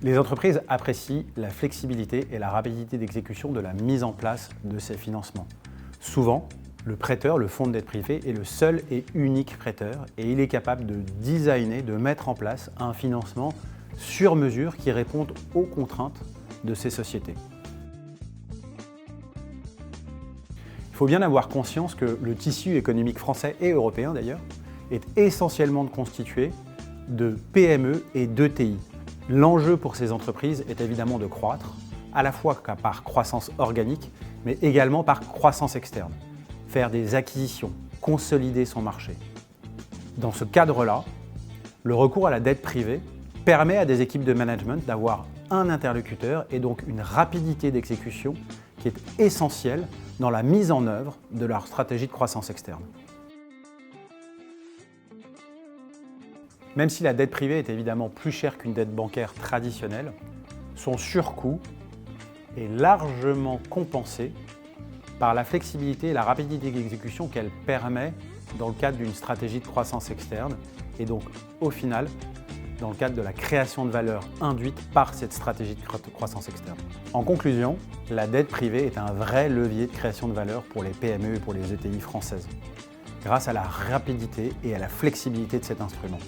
Les entreprises apprécient la flexibilité et la rapidité d'exécution de la mise en place de ces financements. Souvent, le prêteur, le fonds de dette privée, est le seul et unique prêteur et il est capable de designer, de mettre en place un financement sur mesure qui réponde aux contraintes de ces sociétés. Il faut bien avoir conscience que le tissu économique français et européen d'ailleurs est essentiellement constitué de PME et d'ETI. L'enjeu pour ces entreprises est évidemment de croître, à la fois par croissance organique, mais également par croissance externe. Faire des acquisitions, consolider son marché. Dans ce cadre-là, le recours à la dette privée permet à des équipes de management d'avoir un interlocuteur et donc une rapidité d'exécution qui est essentielle dans la mise en œuvre de leur stratégie de croissance externe. Même si la dette privée est évidemment plus chère qu'une dette bancaire traditionnelle, son surcoût est largement compensé par la flexibilité et la rapidité d'exécution qu'elle permet dans le cadre d'une stratégie de croissance externe et donc au final dans le cadre de la création de valeur induite par cette stratégie de croissance externe. En conclusion, la dette privée est un vrai levier de création de valeur pour les PME et pour les ETI françaises, grâce à la rapidité et à la flexibilité de cet instrument.